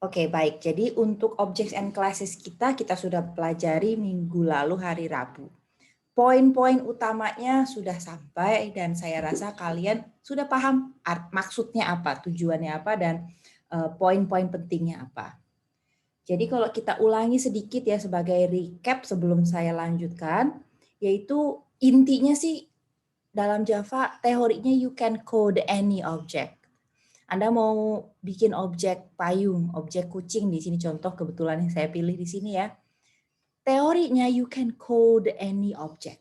Oke, baik. Jadi untuk objects and classes kita sudah pelajari minggu lalu hari Rabu. Poin-poin utamanya sudah sampai dan saya rasa kalian sudah paham maksudnya apa, tujuannya apa, dan poin-poin pentingnya apa. Jadi kalau kita ulangi sedikit ya sebagai recap sebelum saya lanjutkan, yaitu intinya sih dalam Java teorinya you can code any object. Anda mau bikin objek payung, objek kucing di sini contoh kebetulan yang saya pilih di sini ya. Teorinya you can code any object.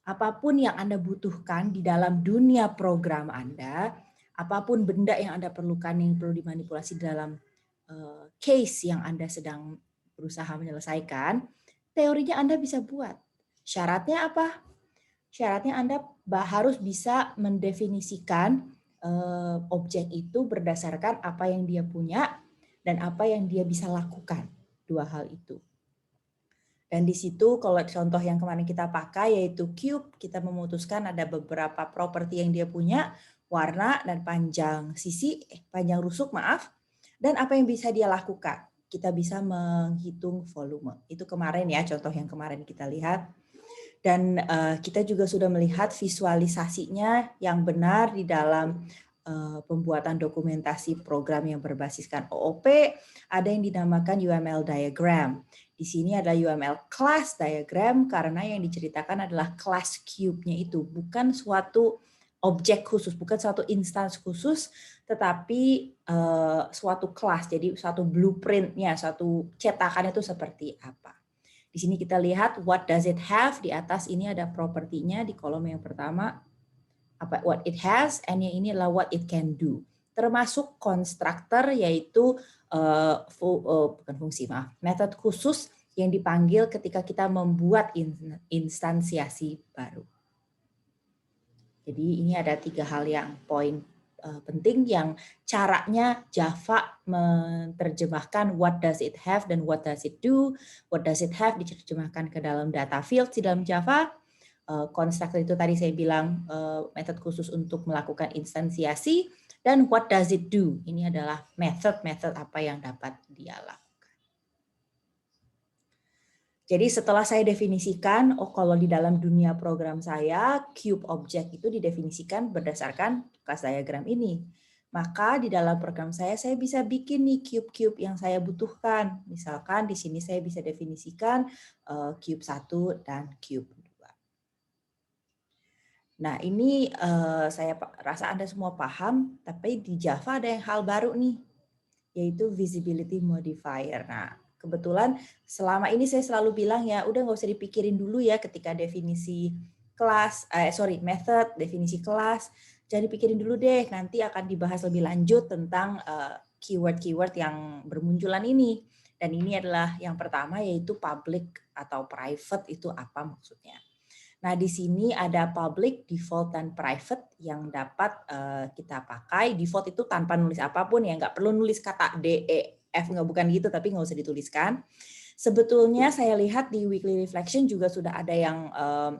Apapun yang Anda butuhkan di dalam dunia program Anda, apapun benda yang Anda perlukan yang perlu dimanipulasi dalam case yang Anda sedang berusaha menyelesaikan, teorinya Anda bisa buat. Syaratnya apa? Syaratnya Anda harus bisa mendefinisikan objek itu berdasarkan apa yang dia punya dan apa yang dia bisa lakukan. Dua hal itu. Dan di situ kalau contoh yang kemarin kita pakai yaitu cube, kita memutuskan ada beberapa properti yang dia punya, warna dan panjang panjang rusuk maaf, dan apa yang bisa dia lakukan. Kita bisa menghitung volume. Itu kemarin ya, contoh yang kemarin kita lihat. Dan kita juga sudah melihat visualisasinya yang benar di dalam pembuatan dokumentasi program yang berbasiskan OOP, ada yang dinamakan UML diagram. Di sini ada UML class diagram karena yang diceritakan adalah class cube-nya itu, bukan suatu objek khusus, bukan suatu instance khusus, tetapi suatu kelas, jadi suatu blueprint-nya, suatu cetakan itu seperti apa. Di sini kita lihat what does it have, di atas ini ada propertinya di kolom yang pertama, apa what it has, and yang ini adalah what it can do. Termasuk konstruktor yaitu bukan fungsi, metode khusus yang dipanggil ketika kita membuat instansiasi baru. Jadi ini ada 3 hal yang poin penting yang caranya Java menerjemahkan what does it have dan what does it do. What does it have diterjemahkan ke dalam data field di dalam Java. Konstruktor itu tadi saya bilang metode khusus untuk melakukan instansiasi, dan what does it do? Ini adalah metode apa yang dapat dia lakukan. Jadi setelah saya definisikan, kalau di dalam dunia program saya, cube object itu didefinisikan berdasarkan class diagram ini. Maka di dalam program saya bisa bikin nih cube-cube yang saya butuhkan. Misalkan di sini saya bisa definisikan cube 1 dan cube. Nah, ini saya rasa Anda semua paham, tapi di Java ada yang hal baru nih, yaitu visibility modifier. Nah, kebetulan selama ini saya selalu bilang ya, udah nggak usah dipikirin dulu ya ketika definisi kelas, method, definisi kelas, jangan dipikirin dulu deh, nanti akan dibahas lebih lanjut tentang keyword-keyword yang bermunculan ini. Dan ini adalah yang pertama, yaitu public atau private itu apa maksudnya. Nah, di sini ada public, default, dan private yang dapat kita pakai. Default itu tanpa nulis apapun ya, nggak perlu nulis kata D, E, F, nggak bukan gitu, tapi nggak usah dituliskan. Sebetulnya saya lihat di weekly reflection juga sudah ada yang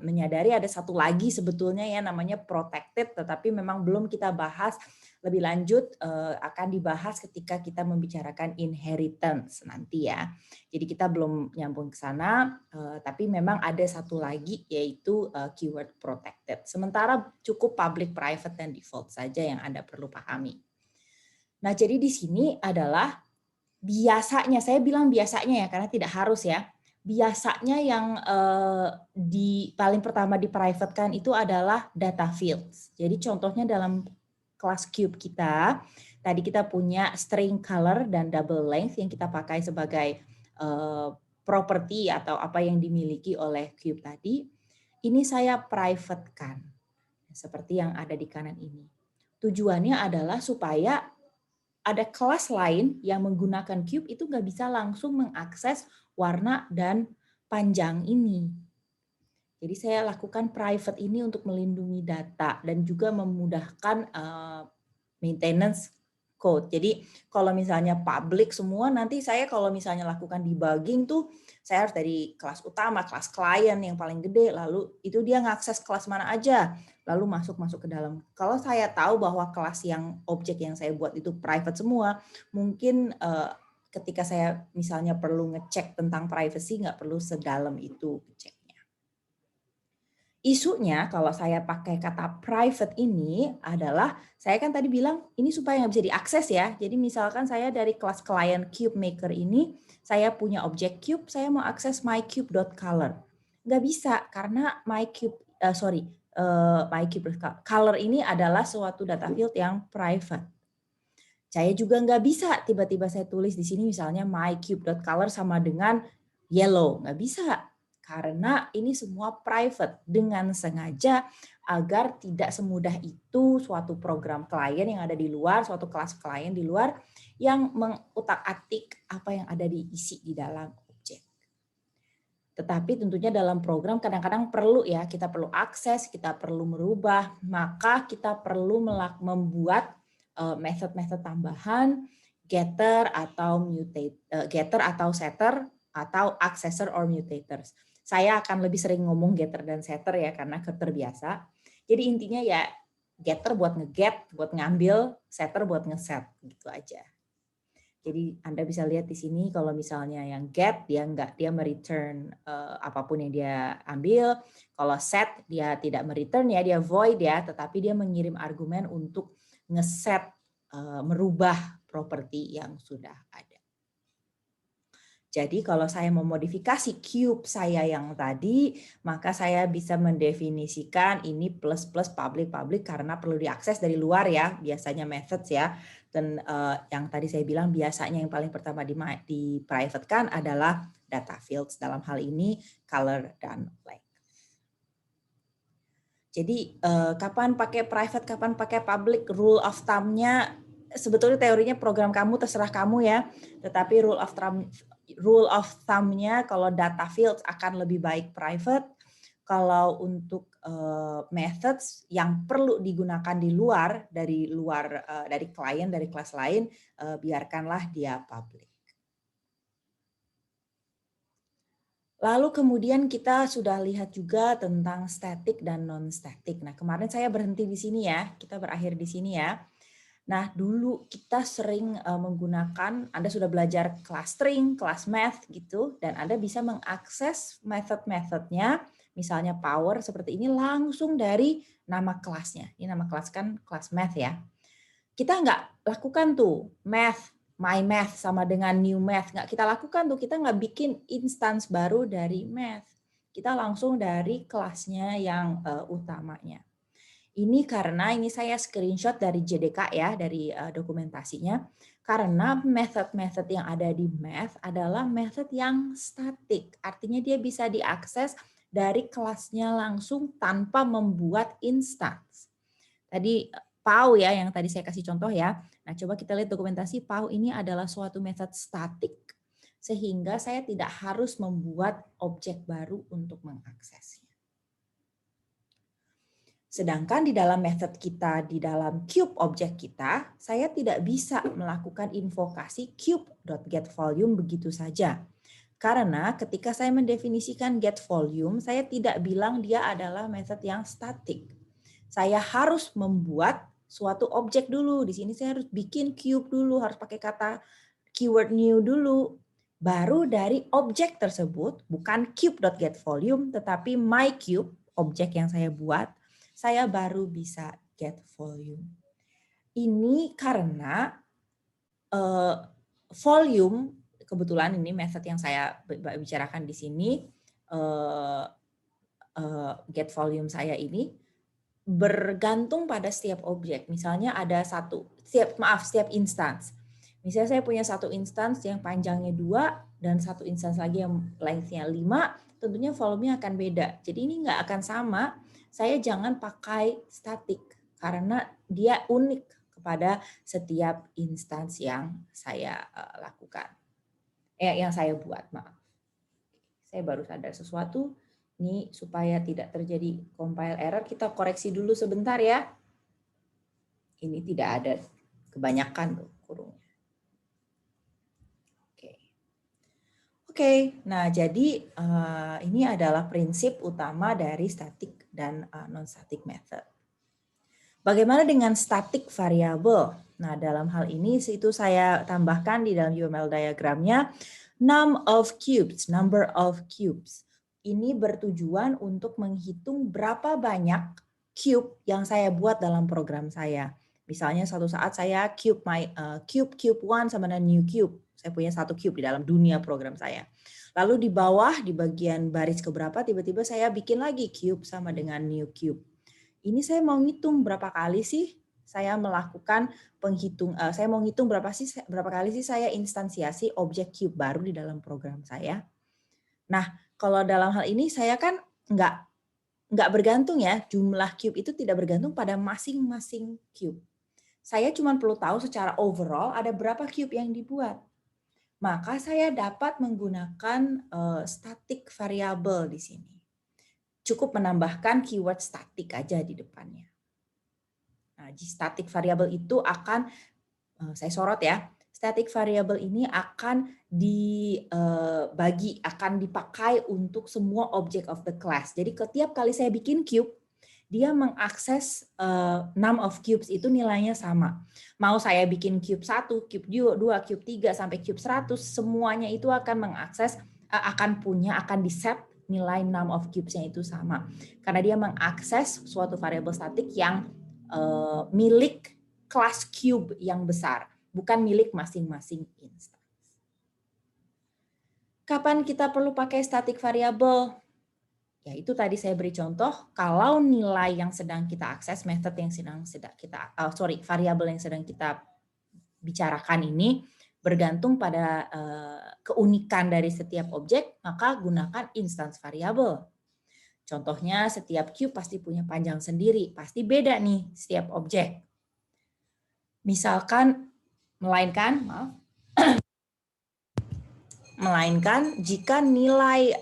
menyadari ada satu lagi sebetulnya ya namanya protected, tetapi memang belum kita bahas lebih lanjut, akan dibahas ketika kita membicarakan inheritance nanti ya. Jadi kita belum nyambung ke sana, tapi memang ada satu lagi yaitu keyword protected. Sementara cukup public, private, dan default saja yang Anda perlu pahami. Nah, jadi di sini adalah biasanya, saya bilang biasanya ya karena tidak harus ya. Biasanya yang paling pertama di private kan itu adalah data fields. Jadi contohnya dalam kelas cube kita, tadi kita punya string color dan double length yang kita pakai sebagai property atau apa yang dimiliki oleh cube tadi. Ini saya private kan, seperti yang ada di kanan ini. Tujuannya adalah supaya ada kelas lain yang menggunakan cube itu nggak bisa langsung mengakses warna dan panjang ini. Jadi saya lakukan private ini untuk melindungi data dan juga memudahkan maintenance code. Jadi kalau misalnya public semua, nanti saya kalau misalnya lakukan debugging tuh, saya harus dari kelas utama, kelas client yang paling gede, lalu itu dia ngakses kelas mana aja. lalu masuk ke dalam. Kalau saya tahu bahwa kelas yang objek yang saya buat itu private semua, mungkin ketika saya misalnya perlu ngecek tentang privacy, nggak perlu sedalam itu ngeceknya. Isunya kalau saya pakai kata private ini adalah, saya kan tadi bilang ini supaya nggak bisa diakses ya. Jadi misalkan saya dari kelas client cube maker ini, saya punya objek cube, saya mau akses mycube.color. Nggak bisa karena mycube.color ini adalah suatu data field yang private. Saya juga nggak bisa tiba-tiba saya tulis di sini misalnya mycube.color sama dengan yellow. Nggak bisa. Karena ini semua private dengan sengaja agar tidak semudah itu suatu program klien yang ada di luar, suatu kelas klien di luar yang mengutak-atik apa yang ada diisi di dalam objek. Tetapi tentunya dalam program kadang-kadang perlu ya, kita perlu akses, kita perlu merubah, maka kita perlu membuat method-method tambahan, getter atau setter atau accessor or mutators. Saya akan lebih sering ngomong getter dan setter ya karena terbiasa. Jadi intinya ya getter buat nge-get, buat ngambil, setter buat nge-set gitu aja. Jadi Anda bisa lihat di sini kalau misalnya yang get dia mereturn apapun yang dia ambil. Kalau set dia tidak mereturn ya, dia void ya, tetapi dia mengirim argumen untuk nge-set merubah properti yang sudah ada. Jadi kalau saya memodifikasi cube saya yang tadi, maka saya bisa mendefinisikan ini plus public karena perlu diakses dari luar ya, biasanya methods ya. Dan yang tadi saya bilang biasanya yang paling pertama di private kan adalah data fields, dalam hal ini color dan length. Jadi kapan pakai private, kapan pakai public, rule of thumb-nya sebetulnya teorinya program kamu terserah kamu ya, tetapi rule of thumb-nya kalau data fields akan lebih baik private, kalau untuk methods yang perlu digunakan di luar dari klien, dari kelas lain, biarkanlah dia public. Lalu kemudian kita sudah lihat juga tentang static dan non-static. Nah, kemarin saya berhenti di sini ya, kita berakhir di sini ya. Nah, dulu kita sering menggunakan, Anda sudah belajar kelas string, kelas math gitu, dan Anda bisa mengakses method-methodnya, misalnya power seperti ini langsung dari nama kelasnya. Ini nama kelas kan kelas math ya. Kita nggak lakukan tuh math, my math sama dengan new math. Nggak kita lakukan tuh, kita nggak bikin instance baru dari math. Kita langsung dari kelasnya yang utamanya. Ini karena ini saya screenshot dari JDK ya, dari dokumentasinya. Karena method-method yang ada di math adalah method yang static. Artinya dia bisa diakses dari kelasnya langsung tanpa membuat instance. Tadi PAU ya, yang tadi saya kasih contoh ya. Nah, coba kita lihat dokumentasi PAU ini adalah suatu method static, sehingga saya tidak harus membuat objek baru untuk mengaksesnya. Sedangkan di dalam method kita, di dalam cube objek kita, saya tidak bisa melakukan invokasi cube.getVolume begitu saja. Karena ketika saya mendefinisikan getVolume, saya tidak bilang dia adalah method yang static. Saya harus membuat suatu objek dulu. Di sini saya harus bikin cube dulu, harus pakai kata keyword new dulu. Baru dari objek tersebut, bukan cube.getVolume, tetapi myCube, objek yang saya buat, saya baru bisa get volume. Ini karena volume, kebetulan ini method yang saya bicarakan di sini, get volume saya ini bergantung pada setiap objek. Misalnya ada setiap instance. Misalnya saya punya satu instance yang panjangnya 2 dan satu instance lagi yang length-nya 5, tentunya volumenya akan beda. Jadi ini nggak akan sama. Saya jangan pakai static karena dia unik kepada setiap instance yang saya lakukan. Yang saya buat, maaf. Saya baru sadar sesuatu. Ini supaya tidak terjadi compile error, kita koreksi dulu sebentar ya. Ini tidak ada kebanyakan tuh kurungnya. Oke, nah jadi ini adalah prinsip utama dari static dan non-static method. Bagaimana dengan static variable? Nah, dalam hal ini itu saya tambahkan di dalam UML diagramnya number of cubes. Ini bertujuan untuk menghitung berapa banyak cube yang saya buat dalam program saya. Misalnya suatu saat saya cube cube 1 sama dengan new cube. Saya punya satu cube di dalam dunia program saya. Lalu di bawah di bagian baris keberapa tiba-tiba saya bikin lagi cube sama dengan new cube. Ini saya mau ngitung berapa kali sih saya melakukan saya mau ngitung berapa kali sih saya instansiasi objek cube baru di dalam program saya. Nah, kalau dalam hal ini saya kan nggak bergantung ya, jumlah cube itu tidak bergantung pada masing-masing cube. Saya cuma perlu tahu secara overall ada berapa cube yang dibuat. Maka saya dapat menggunakan static variable di sini. Cukup menambahkan keyword static aja di depannya. Nah, static variable itu akan, saya sorot ya, static variable ini akan akan dipakai untuk semua object of the class. Jadi setiap kali saya bikin cube, dia mengakses number of cubes itu nilainya sama. Mau saya bikin cube 1, cube 2, cube 3, sampai cube 100, semuanya itu akan mengakses, akan di-set nilai number of cubes-nya itu sama. Karena dia mengakses suatu variable statik yang milik kelas cube yang besar, bukan milik masing-masing instance. Kapan kita perlu pakai static variable? Ya, itu tadi saya beri contoh, kalau nilai yang sedang kita akses, method yang variabel yang sedang kita bicarakan ini bergantung pada keunikan dari setiap objek, maka gunakan instance variable. Contohnya setiap cube pasti punya panjang sendiri, pasti beda nih setiap objek. Misalkan, melainkan jika nilai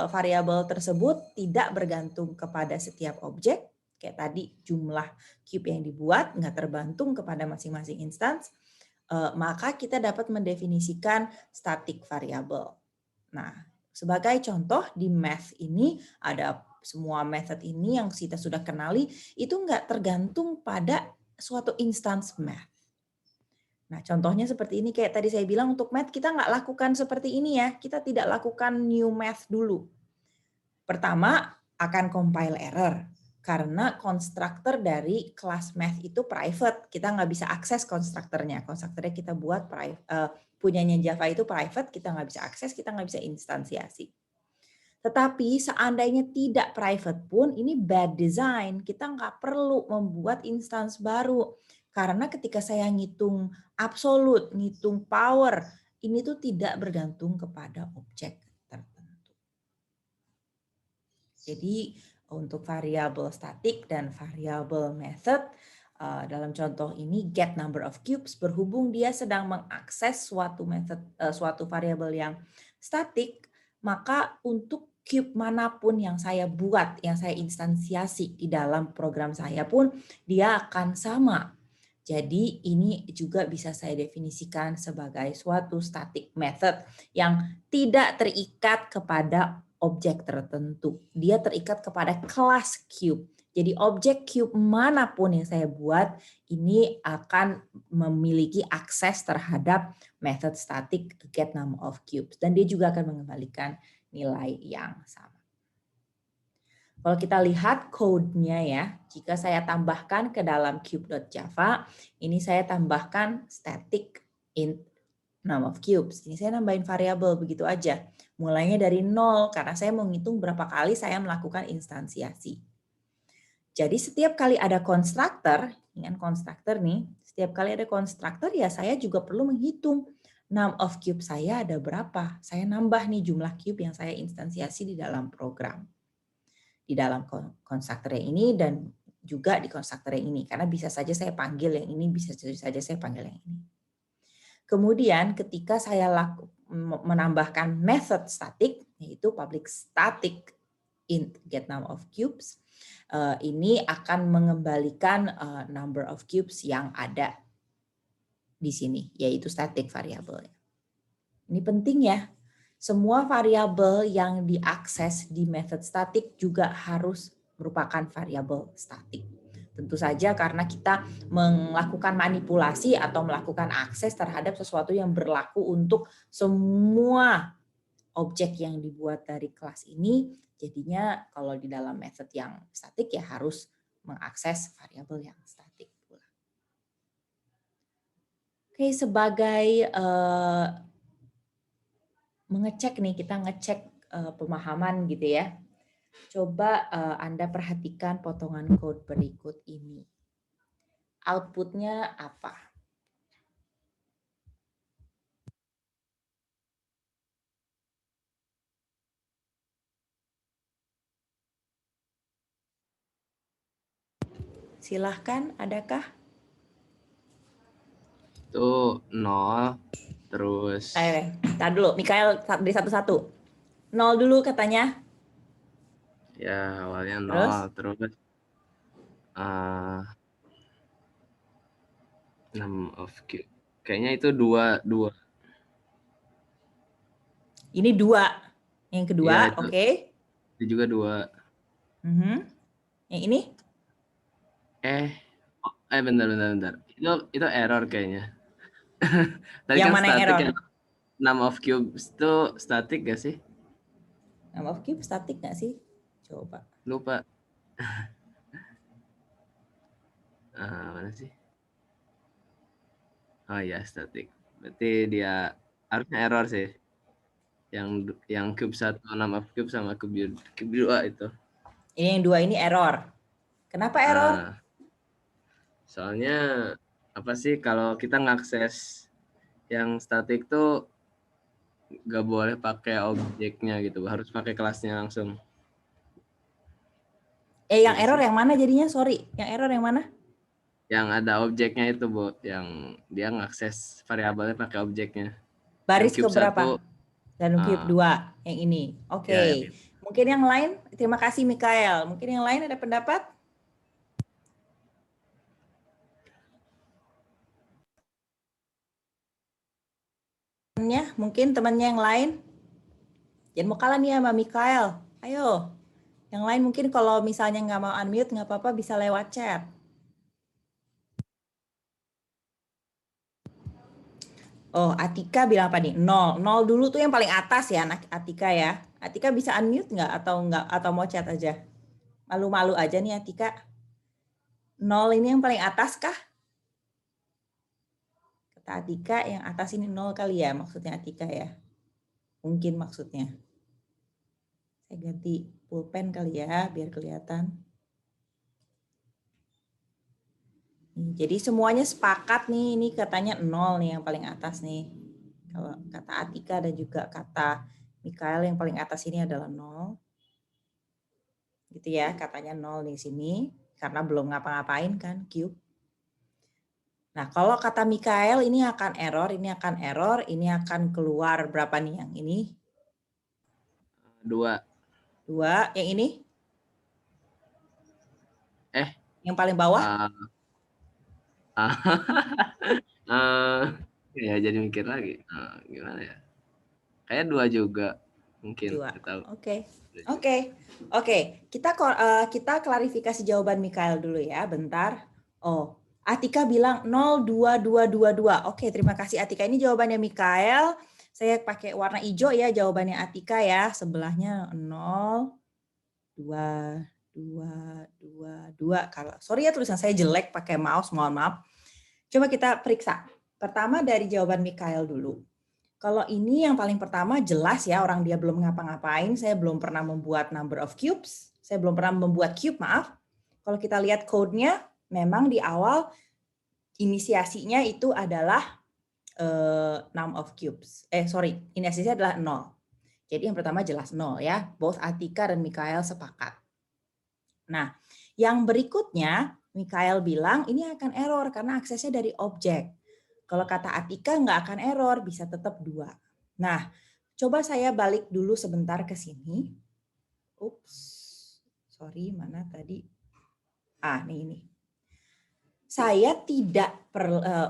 variabel tersebut tidak bergantung kepada setiap objek, kayak tadi jumlah cube yang dibuat nggak tergantung kepada masing-masing instance, maka kita dapat mendefinisikan static variable. Nah, sebagai contoh di math ini ada semua method ini yang kita sudah kenali itu nggak tergantung pada suatu instance math. Nah, contohnya seperti ini, kayak tadi saya bilang untuk math kita nggak lakukan seperti ini ya, kita tidak lakukan new math dulu. Pertama, akan compile error, karena konstruktor dari kelas math itu private, kita nggak bisa akses konstruktornya kita buat punyanya Java itu private, kita nggak bisa akses, kita nggak bisa instansiasi. Tetapi seandainya tidak private pun, ini bad design. Kita nggak perlu membuat instance baru. Karena ketika saya ngitung absolute, ngitung power, ini tuh tidak bergantung kepada objek tertentu. Jadi untuk variabel static dan variabel method, dalam contoh ini get number of cubes, berhubung dia sedang mengakses suatu variabel yang static, maka untuk cube manapun yang saya buat, yang saya instansiasi di dalam program saya pun, dia akan sama. Jadi ini juga bisa saya definisikan sebagai suatu static method yang tidak terikat kepada objek tertentu. Dia terikat kepada kelas cube. Jadi objek cube manapun yang saya buat, ini akan memiliki akses terhadap method static get number of cubes. Dan dia juga akan mengembalikan nilai yang sama. Kalau kita lihat code-nya ya, jika saya tambahkan ke dalam cube.java, ini saya tambahkan static int number of cubes. Ini saya nambahin variabel begitu aja. Mulainya dari 0 karena saya mau ngitung berapa kali saya melakukan instansiasi. Jadi setiap kali ada konstruktor, dengan konstruktor nih, setiap kali ada konstruktor ya saya juga perlu menghitung number of cube saya ada berapa. Saya nambah nih jumlah cube yang saya instansiasi di dalam program. Di dalam konstruktor yang ini dan juga di konstruktor yang ini. Karena bisa saja saya panggil yang ini, bisa saja saya panggil yang ini. Kemudian ketika saya menambahkan method static, yaitu public static int get number of cubes, ini akan mengembalikan number of cubes yang ada di sini, yaitu static variable. Ini penting ya, semua variabel yang diakses di method static juga harus merupakan variabel static. Tentu saja karena kita melakukan manipulasi atau melakukan akses terhadap sesuatu yang berlaku untuk semua objek yang dibuat dari kelas ini, jadinya kalau di dalam method yang statik ya harus mengakses variabel yang statik pula. Oke, sebagai mengecek nih, kita ngecek pemahaman gitu ya. Coba Anda perhatikan potongan code berikut ini. Outputnya apa? Silahkan, adakah? Itu 0, terus... Tadi dulu, Mikael dari satu-satu. 0 dulu katanya. Ya, awalnya 0, Terus? terus 6 of cube. Kayaknya itu 2. Ini 2. Yang kedua, Iya, oke. itu juga 2. Yang ini? Bentar. Itu error kayaknya. Tadi Yang kan mana yang static error? ya. 6 of cubes itu static gak sih? 6 of cube statik nggak sih? Coba. Lupa. Mana sih? Oh iya, static. Berarti dia harusnya error sih. Yang cube 1, 6 of cube sama cube 2 itu. Ini yang 2 ini error. Kenapa error? Soalnya apa sih, kalau kita ngakses yang statik tuh nggak boleh pakai objeknya gitu, harus pakai kelasnya langsung. Yang Iya error sih? yang mana jadinya? Sorry, yang error yang mana? Yang ada objeknya itu, Bu, yang dia ngakses variabelnya pakai objeknya. Yang Baris cube 1, keberapa? Dan cube 2 yang ini. ya yang Oke. Mungkin yang lain? Terima kasih Mikael. Mungkin yang lain ada pendapat? Mungkin temannya yang lain? Jangan mau kalah nih sama Mikael. Ayo. Yang lain mungkin kalau misalnya nggak mau unmute, nggak apa-apa bisa lewat chat. Oh, Atika bilang apa nih? 0. 0 dulu tuh yang paling atas ya, anak Atika ya. Atika bisa unmute nggak atau mau chat aja? Malu-malu aja nih Atika. 0 ini yang paling atas kah? Kata Atika yang atas ini 0 kali ya maksudnya Atika ya. Mungkin maksudnya. Saya ganti pulpen kali ya biar kelihatan. Jadi semuanya sepakat nih, ini katanya 0 nih yang paling atas nih. Kalau kata Atika dan juga kata Mikael yang paling atas ini adalah 0. Gitu ya, katanya 0 di sini karena belum ngapa-ngapain kan cube. Nah, kalau kata Mikael ini akan error, ini akan keluar berapa nih yang ini? 2. 2, yang ini? Eh, Yang paling bawah? Ya jadi mikir lagi. Gimana ya? Kayak 2 juga mungkin. 2. Nggak tahu. Oke. Kita klarifikasi jawaban Mikael dulu ya, bentar. Oh, Atika bilang 02222. Oke, terima kasih Atika. Ini jawabannya Mikael. Saya pakai warna hijau ya jawabannya Atika ya. Sebelahnya 0 2 2 2 2. Kalau sorry ya tulisan saya jelek pakai mouse, mohon maaf. Coba kita periksa. Pertama dari jawaban Mikael dulu. Kalau ini yang paling pertama jelas ya, orang dia belum ngapa-ngapain, saya belum pernah membuat number of cubes, saya belum pernah membuat cube, maaf. Kalau kita lihat code-nya, memang di awal inisiasinya itu adalah number of cubes. Inisiasinya adalah 0. Jadi yang pertama jelas 0 ya, both Atika dan Mikael sepakat. Nah, yang berikutnya Mikael bilang ini akan error karena aksesnya dari objek. Kalau kata Atika nggak akan error, bisa tetap 2. Nah, coba saya balik dulu sebentar ke sini. Ups, sorry, mana tadi? Ini. Saya tidak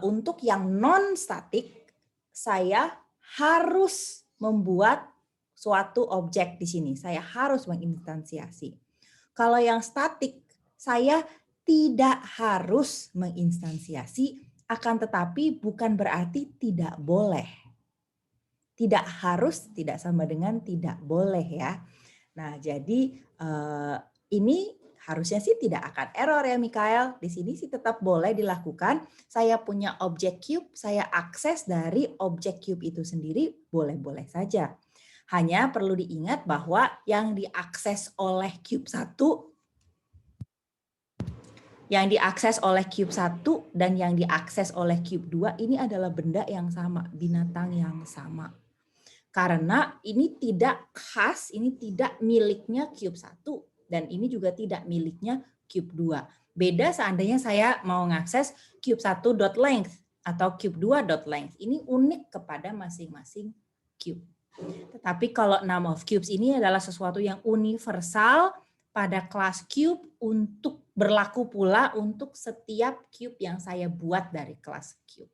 untuk yang non-statik, saya harus membuat suatu objek di sini. Saya harus menginstansiasi. Kalau yang statik, saya tidak harus menginstansiasi, akan tetapi bukan berarti tidak boleh. Tidak harus tidak sama dengan tidak boleh ya. Nah, jadi ini harusnya sih tidak akan error ya Mikael. Di sini sih tetap boleh dilakukan. Saya punya objek cube, saya akses dari objek cube itu sendiri boleh-boleh saja. Hanya perlu diingat bahwa yang diakses oleh cube 1 dan yang diakses oleh cube 2 ini adalah benda yang sama, binatang yang sama. Karena ini tidak khas, ini tidak miliknya cube 1 dan ini juga tidak miliknya cube 2. Beda seandainya saya mau mengakses cube 1.length atau cube 2.length. Ini unik kepada masing-masing cube. Tetapi kalau number of cubes ini adalah sesuatu yang universal pada kelas cube untuk berlaku pula untuk setiap cube yang saya buat dari kelas cube.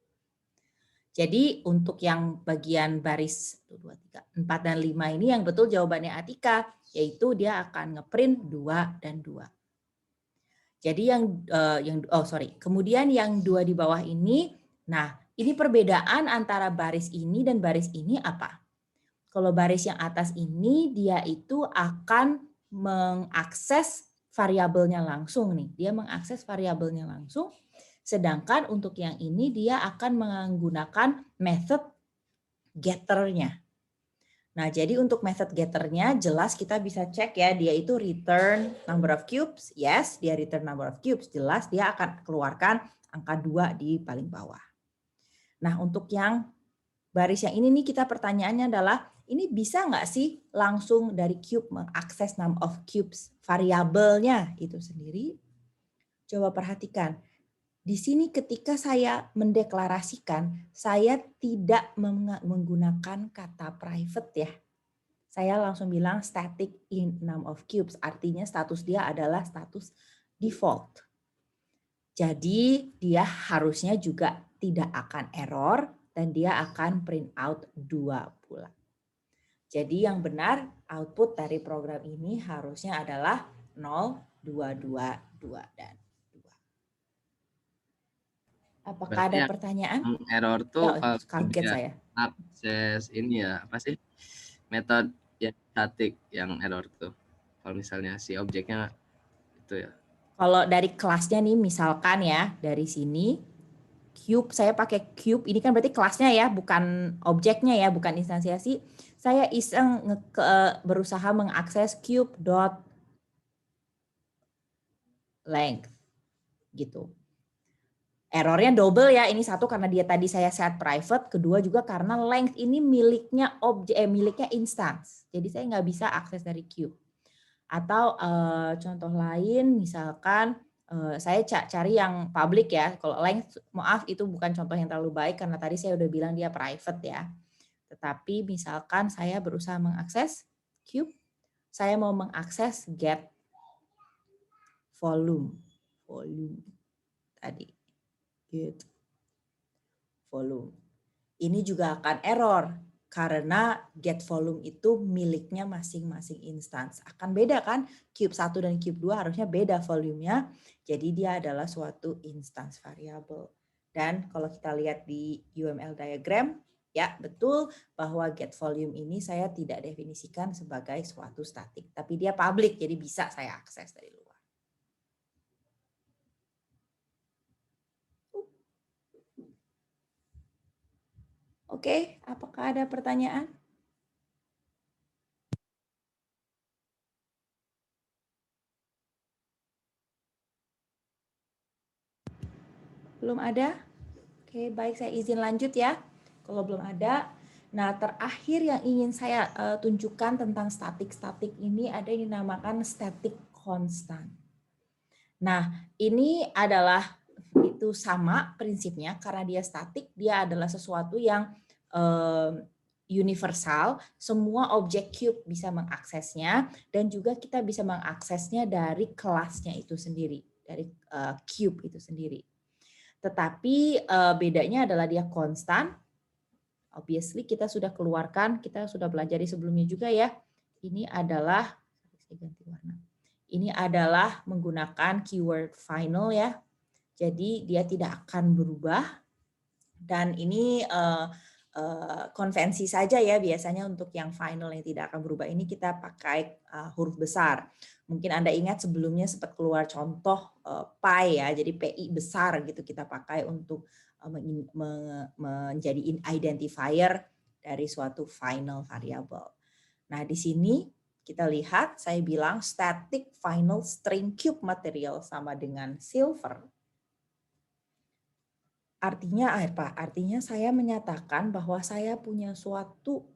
Jadi untuk yang bagian baris 1, 2, 3, 4, dan 5 ini yang betul jawabannya Atika, yaitu dia akan ngeprint 2 dan 2. Jadi kemudian yang 2 di bawah ini, nah ini perbedaan antara baris ini dan baris ini apa? Kalau baris yang atas ini dia itu akan mengakses variabelnya langsung nih. Dia mengakses variabelnya langsung. Sedangkan untuk yang ini dia akan menggunakan method getter-nya. Nah, jadi untuk method getter-nya jelas kita bisa cek ya, dia itu return number of cubes. Yes, dia return number of cubes. Jelas dia akan keluarkan angka 2 di paling bawah. Nah, untuk yang baris yang ini nih kita pertanyaannya adalah, ini bisa nggak sih langsung dari cube mengakses number of cubes variabelnya itu sendiri? Coba perhatikan. Di sini ketika saya mendeklarasikan, saya tidak menggunakan kata private ya. Saya langsung bilang static in num of cubes. Artinya status dia adalah status default. Jadi dia harusnya juga tidak akan error dan dia akan print out 2 pula. Jadi yang benar output dari program ini harusnya adalah 0, 2, 2, 2, dan apakah Berarti ada yang pertanyaan? error tuh Ya, kalau kaget dia saya. akses ini ya, apa sih? Metode yang statik yang error tuh. Kalau misalnya si objeknya itu ya. Kalau dari kelasnya nih, misalkan ya, dari sini, cube, saya pakai cube, ini kan berarti kelasnya ya, bukan objeknya ya, bukan instansiasi. Saya iseng berusaha mengakses cube dot length, gitu. Errornya double ya, ini satu karena dia tadi saya set private, kedua juga karena length ini miliknya miliknya instance. Jadi saya nggak bisa akses dari cube. Atau contoh lain misalkan saya cari yang public ya. Kalau length maaf itu bukan contoh yang terlalu baik karena tadi saya udah bilang dia private ya. Tetapi misalkan saya berusaha mengakses cube, saya mau mengakses get volume tadi. Get volume. Ini juga akan error karena get volume itu miliknya masing-masing instance. Akan beda kan? Cube 1 dan cube 2 harusnya beda volumenya. Jadi dia adalah suatu instance variable. Dan kalau kita lihat di UML diagram, ya betul bahwa get volume ini saya tidak definisikan sebagai suatu statik. Tapi dia public, jadi bisa saya akses dari luar. Oke, apakah ada pertanyaan? Belum ada? Oke, baik, saya izin lanjut ya. Kalau belum ada, nah terakhir yang ingin saya tunjukkan tentang statik-statik ini ada yang dinamakan static constant. Nah, ini adalah itu sama prinsipnya karena dia statik, dia adalah sesuatu yang universal, semua objek cube bisa mengaksesnya dan juga kita bisa mengaksesnya dari kelasnya itu sendiri, dari cube itu sendiri. Tetapi bedanya adalah dia konstan. Obviously kita sudah keluarkan, kita sudah pelajari sebelumnya juga ya. Ini adalah, saya ganti warna. Ini adalah menggunakan keyword final ya. Jadi dia tidak akan berubah. Dan ini konvensi saja ya, biasanya untuk yang final yang tidak akan berubah ini kita pakai huruf besar. Mungkin Anda ingat sebelumnya sempat keluar contoh pi ya, jadi PI besar gitu kita pakai untuk menjadi identifier dari suatu final variable. Nah, di sini kita lihat, saya bilang static final string cube material sama dengan silver. Artinya apa? Artinya saya menyatakan bahwa saya punya suatu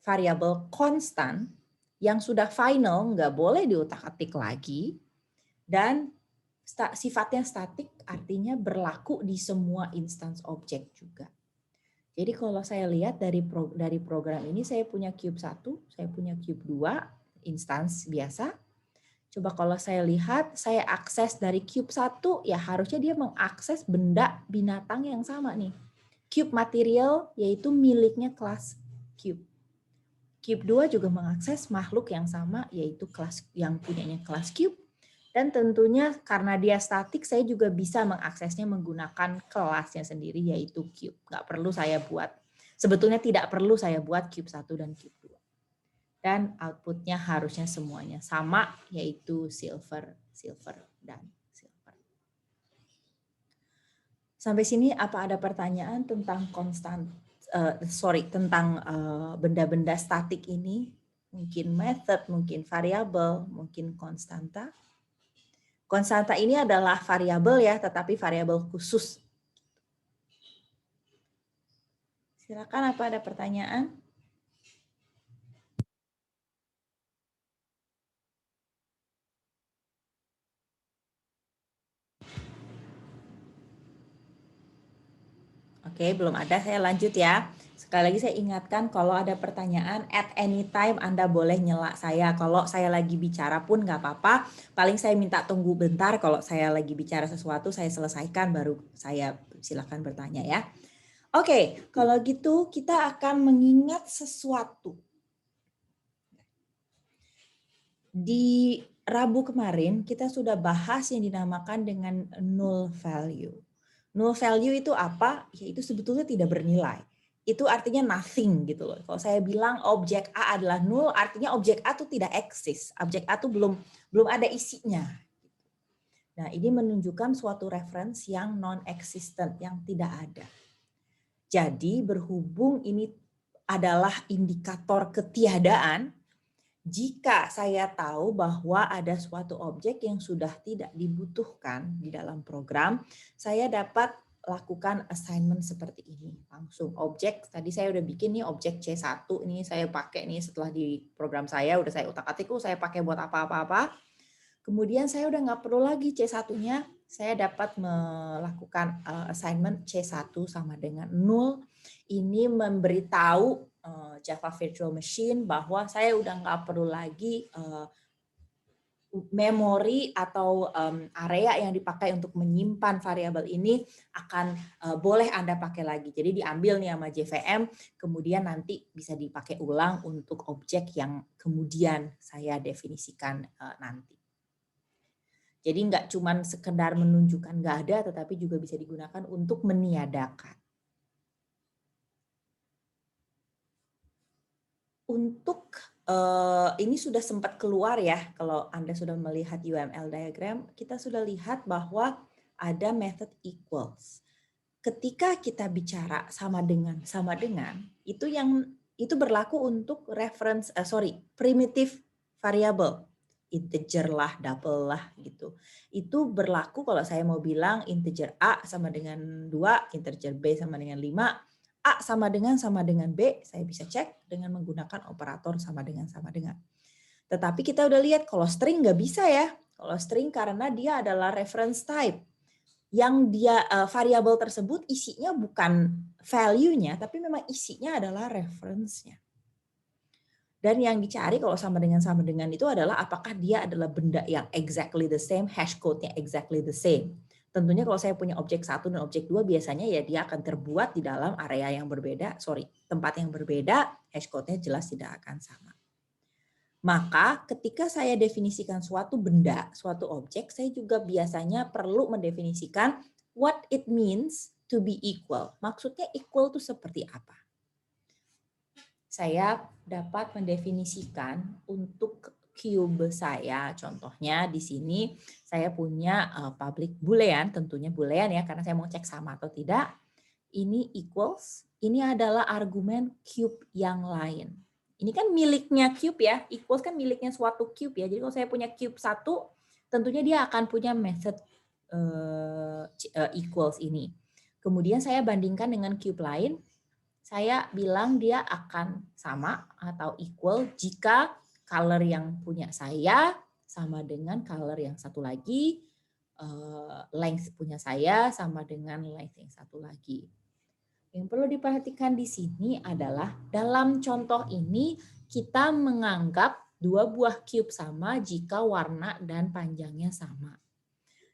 variabel konstan yang sudah final, nggak boleh diutak-atik lagi, dan sifatnya statik artinya berlaku di semua instance objek juga. Jadi kalau saya lihat dari program ini, saya punya cube 1, saya punya cube 2, instance biasa. Coba kalau saya lihat, saya akses dari cube 1, ya harusnya dia mengakses benda binatang yang sama nih. Cube material yaitu miliknya kelas cube. Cube 2 juga mengakses makhluk yang sama, yaitu kelas yang punyanya kelas cube. Dan tentunya karena dia statik, saya juga bisa mengaksesnya menggunakan kelasnya sendiri, yaitu cube. Nggak perlu saya buat. Sebetulnya tidak perlu saya buat cube 1 dan cube 2. Dan outputnya harusnya semuanya sama, yaitu silver, dan silver. Sampai sini apa ada pertanyaan tentang tentang benda-benda statik ini? Mungkin method, mungkin variabel, mungkin konstanta. Konstanta ini adalah variabel ya, tetapi variabel khusus. Silakan, apa ada pertanyaan? Oke, belum ada, saya lanjut ya. Sekali lagi saya ingatkan, kalau ada pertanyaan, at any time Anda boleh nyela saya. Kalau saya lagi bicara pun nggak apa-apa, paling saya minta tunggu bentar, kalau saya lagi bicara sesuatu, saya selesaikan, baru saya silakan bertanya ya. Oke, kalau gitu kita akan mengingat sesuatu. Di Rabu kemarin, kita sudah bahas yang dinamakan dengan null value. Null value itu apa? Yaitu sebetulnya tidak bernilai. Itu artinya nothing gitu loh. Kalau saya bilang objek A adalah null, artinya objek A itu tidak eksis. Objek A itu belum ada isinya. Nah, ini menunjukkan suatu reference yang non-existent, yang tidak ada. Jadi berhubung ini adalah indikator ketiadaan, jika saya tahu bahwa ada suatu objek yang sudah tidak dibutuhkan di dalam program, saya dapat lakukan assignment seperti ini. Langsung objek, tadi saya udah bikin nih objek C1, ini saya pakai nih setelah di program saya, udah saya utak-atik, saya pakai buat apa-apa-apa. Kemudian saya udah nggak perlu lagi C1-nya, saya dapat melakukan assignment C1 sama dengan 0. Ini memberitahu Java Virtual Machine bahwa saya udah nggak perlu lagi memori atau area yang dipakai untuk menyimpan variabel ini akan boleh Anda pakai lagi. Jadi diambil nih sama JVM, kemudian nanti bisa dipakai ulang untuk objek yang kemudian saya definisikan nanti. Jadi nggak cuma sekedar menunjukkan nggak ada, tetapi juga bisa digunakan untuk meniadakan. Untuk ini sudah sempat keluar ya, kalau Anda sudah melihat UML diagram, kita sudah lihat bahwa ada method equals. Ketika kita bicara sama dengan, itu berlaku untuk primitive variable. Integer lah, double lah gitu. Itu berlaku kalau saya mau bilang integer A sama dengan 2, integer B sama dengan 5, A sama dengan B, saya bisa cek dengan menggunakan operator sama dengan. Tetapi kita udah lihat kalau string nggak bisa ya. Kalau string karena dia adalah reference type. Yang dia variabel tersebut isinya bukan value-nya, tapi memang isinya adalah reference-nya. Dan yang dicari kalau sama dengan itu adalah apakah dia adalah benda yang exactly the same, hash code-nya exactly the same. Tentunya kalau saya punya objek 1 dan objek 2, biasanya ya dia akan terbuat di dalam area yang berbeda, tempat yang berbeda, hash code-nya jelas tidak akan sama. Maka ketika saya definisikan suatu benda, suatu objek, saya juga biasanya perlu mendefinisikan what it means to be equal. Maksudnya equal itu seperti apa? Saya dapat mendefinisikan untuk cube saya. Contohnya di sini saya punya public boolean, tentunya boolean ya, karena saya mau cek sama atau tidak. Ini equals, ini adalah argumen cube yang lain. Ini kan miliknya cube ya, equals kan miliknya suatu cube ya. Jadi kalau saya punya cube 1, tentunya dia akan punya method equals ini. Kemudian saya bandingkan dengan cube lain, saya bilang dia akan sama atau equal jika color yang punya saya sama dengan color yang satu lagi, length punya saya sama dengan length yang satu lagi. Yang perlu diperhatikan di sini adalah dalam contoh ini kita menganggap dua buah cube sama jika warna dan panjangnya sama.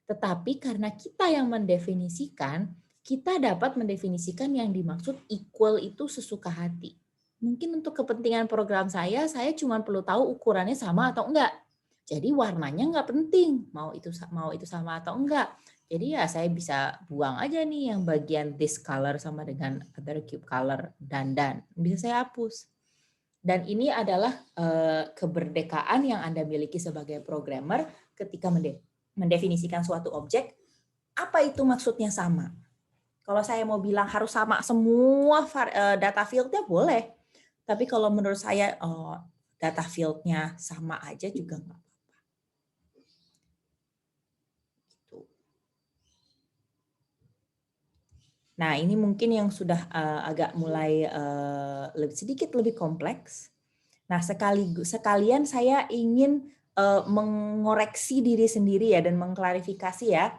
Tetapi karena kita yang mendefinisikan, kita dapat mendefinisikan yang dimaksud equal itu sesuka hati. Mungkin untuk kepentingan program saya cuma perlu tahu ukurannya sama atau enggak. Jadi warnanya enggak penting, mau itu sama atau enggak. Jadi ya saya bisa buang aja nih yang bagian this color sama dengan other cube color dan. Bisa saya hapus. Dan ini adalah keberdekaan yang Anda miliki sebagai programmer ketika mendefinisikan suatu objek. Apa itu maksudnya sama? Kalau saya mau bilang harus sama semua data field-nya boleh. Tapi kalau menurut saya data field-nya sama aja juga enggak. Nah, ini mungkin yang sudah agak mulai sedikit lebih kompleks. Nah, sekalian saya ingin mengoreksi diri sendiri ya dan mengklarifikasi ya.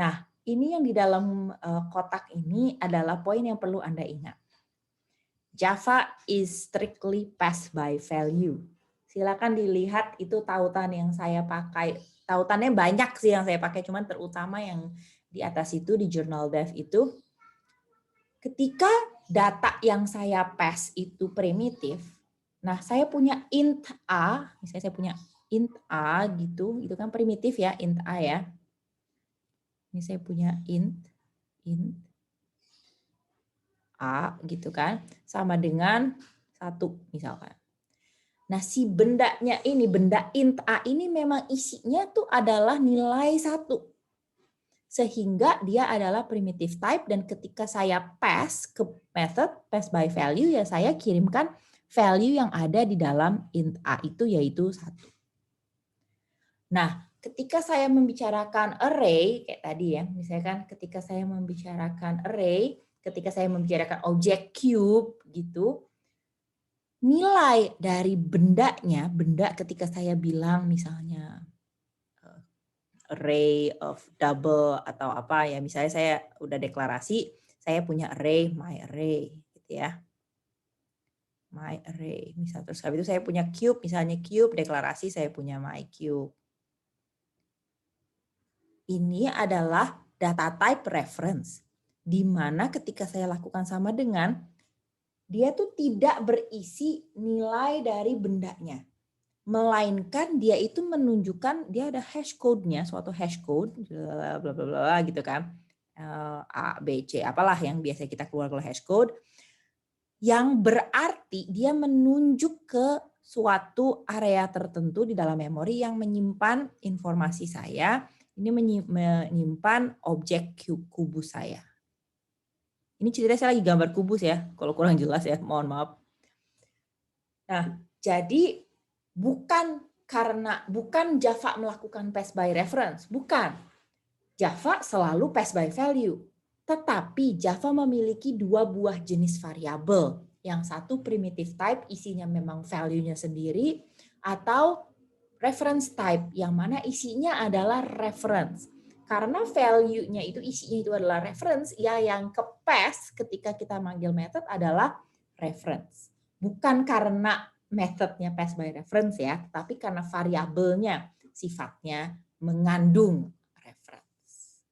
Nah, ini yang di dalam kotak ini adalah poin yang perlu Anda ingat. Java is strictly pass by value. Silakan dilihat itu tautan yang saya pakai. Tautannya banyak sih yang saya pakai, cuman terutama yang di atas itu di Journal Dev itu. Ketika data yang saya pass itu primitif, nah saya punya int a, misalnya saya punya int a gitu, itu kan primitif ya, int a ya. Ini saya punya int a gitu kan, sama dengan 1 misalkan. Nah si bendanya ini, benda int a ini memang isinya tuh adalah nilai 1. Sehingga dia adalah primitive type dan ketika saya pass ke method pass by value ya saya kirimkan value yang ada di dalam int a itu yaitu 1. Nah, ketika saya membicarakan array kayak tadi ya, misalkan ketika saya membicarakan array, ketika saya membicarakan objek cube gitu, nilai dari bendanya, benda ketika saya bilang misalnya array of double atau apa ya, misalnya saya udah deklarasi saya punya array my array gitu ya, my array misal, terus habis itu saya punya cube, misalnya cube deklarasi saya punya my cube. Ini adalah data type reference di mana ketika saya lakukan sama dengan dia tuh tidak berisi nilai dari bendanya, melainkan dia itu menunjukkan dia ada hash code-nya, suatu hash code bla bla bla gitu kan, A B C apalah yang biasa kita keluar hash code yang berarti dia menunjuk ke suatu area tertentu di dalam memori yang menyimpan informasi saya, ini menyimpan objek kubus saya. Ini ceritanya saya lagi gambar kubus ya, kalau kurang jelas ya, mohon maaf. Nah, jadi bukan Java melakukan pass by reference, bukan. Java selalu pass by value. Tetapi Java memiliki 2 buah jenis variabel. Yang satu primitive type, isinya memang value-nya sendiri, atau reference type, yang mana isinya adalah reference. Karena value-nya itu isinya itu adalah reference, ya yang ke-pass ketika kita manggil method adalah reference. Bukan karena methodnya pass by reference ya, tapi karena variabelnya sifatnya mengandung reference.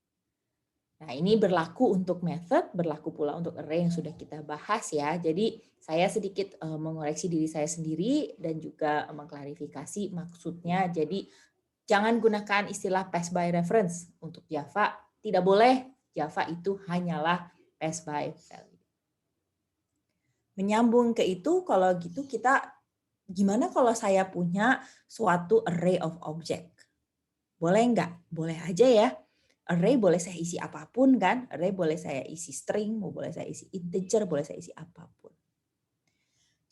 Nah, ini berlaku untuk method, berlaku pula untuk array yang sudah kita bahas ya. Jadi Saya sedikit mengoreksi diri saya sendiri dan juga mengklarifikasi maksudnya. Jadi jangan gunakan istilah pass by reference untuk Java. Tidak boleh. Java itu hanyalah pass by value. Menyambung ke itu, kalau gitu kita gimana kalau saya punya suatu array of object? Boleh nggak? Boleh aja ya. Array boleh saya isi apapun kan? Array boleh saya isi string, boleh saya isi integer, boleh saya isi apapun.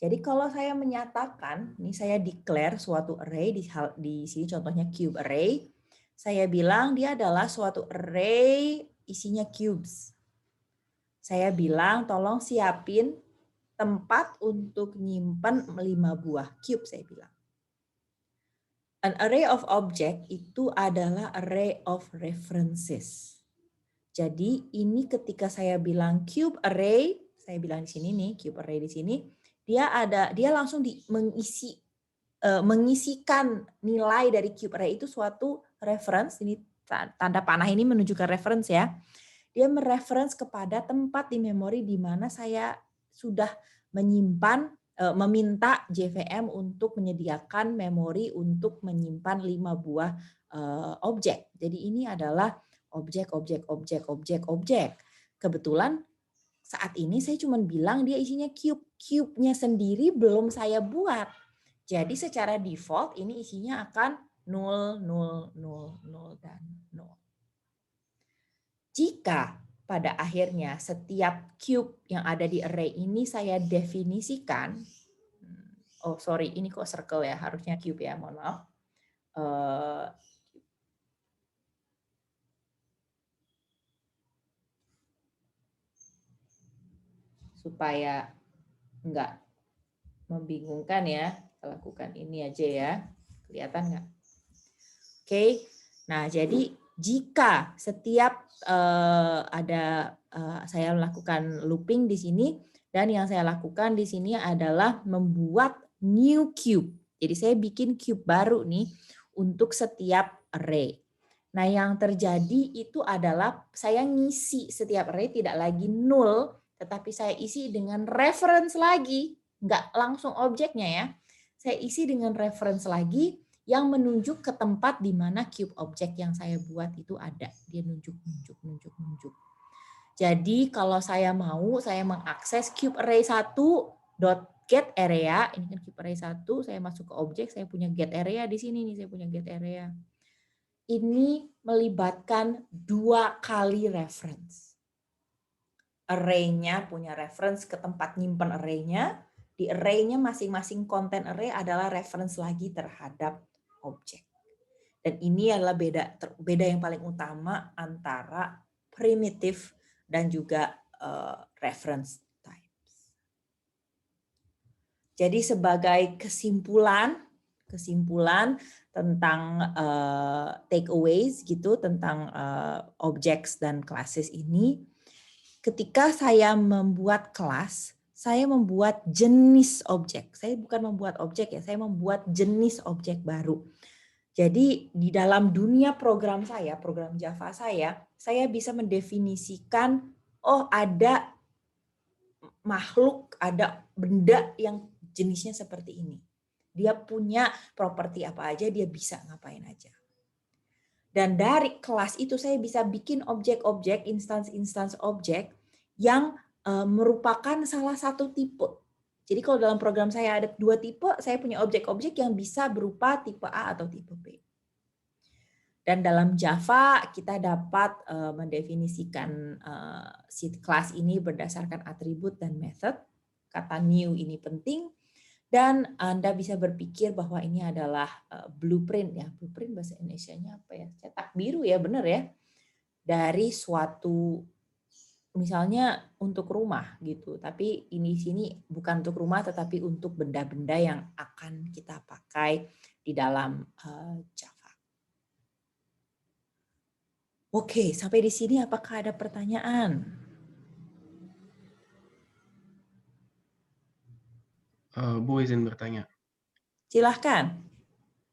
Jadi kalau saya menyatakan, ini saya declare suatu array, di sini contohnya cube array, saya bilang dia adalah suatu array isinya cubes. Saya bilang tolong siapin tempat untuk nyimpan 5 buah cube, saya bilang. An array of object itu adalah array of references. Jadi ini ketika saya bilang cube array, saya bilang di sini nih, cube array di sini, dia langsung mengisikan nilai dari cube array itu suatu reference. Ini tanda panah ini menunjukkan reference ya. Dia mereference kepada tempat di memori di mana saya sudah menyimpan, meminta JVM untuk menyediakan memori untuk menyimpan 5 buah objek. Jadi ini adalah objek. Kebetulan saat ini saya cuma bilang dia isinya cube. Cube-nya sendiri belum saya buat. Jadi secara default ini isinya akan 0, 0, 0, 0, dan 0. Jika pada akhirnya setiap cube yang ada di array ini saya definisikan, ini kok circle ya, harusnya cube ya, mohon maaf. Supaya enggak membingungkan ya, kita lakukan ini aja ya. Kelihatan nggak? Oke. Nah, jadi jika setiap saya melakukan looping di sini, dan yang saya lakukan di sini adalah membuat new cube. Jadi saya bikin cube baru nih untuk setiap array. Nah, yang terjadi itu adalah saya ngisi setiap array tidak lagi null, tetapi saya isi dengan reference lagi, nggak langsung objeknya ya. Saya isi dengan reference lagi yang menunjuk ke tempat di mana cube object yang saya buat itu ada. Dia nunjuk. Jadi kalau saya mau, saya mengakses cube array 1.get area, ini kan cube array 1, saya masuk ke objek, saya punya get area di sini nih, saya punya get area. Ini melibatkan 2 kali reference. Array-nya punya reference ke tempat nyimpen array-nya. Di array-nya masing-masing konten array adalah reference lagi terhadap objek. Dan ini adalah beda yang paling utama antara primitive dan juga reference types. Jadi sebagai kesimpulan tentang takeaways gitu tentang objects dan classes ini, ketika saya membuat kelas, saya membuat jenis objek. Saya bukan membuat objek ya, saya membuat jenis objek baru. Jadi di dalam dunia program Java saya bisa mendefinisikan, oh ada makhluk, ada benda yang jenisnya seperti ini. Dia punya properti apa aja, dia bisa ngapain aja. Dan dari kelas itu saya bisa bikin objek-objek, instance objek yang merupakan salah satu tipe. Jadi kalau dalam program saya ada 2 tipe, saya punya objek-objek yang bisa berupa tipe A atau tipe B. Dan dalam Java kita dapat mendefinisikan kelas ini berdasarkan atribut dan method. Kata new ini penting. Dan Anda bisa berpikir bahwa ini adalah blueprint ya. Blueprint bahasa Indonesianya apa ya? Cetak biru ya, benar ya. Dari suatu misalnya untuk rumah gitu. Tapi ini sini bukan untuk rumah tetapi untuk benda-benda yang akan kita pakai di dalam Java. Oke, sampai di sini apakah ada pertanyaan? Bu izin bertanya. Silahkan.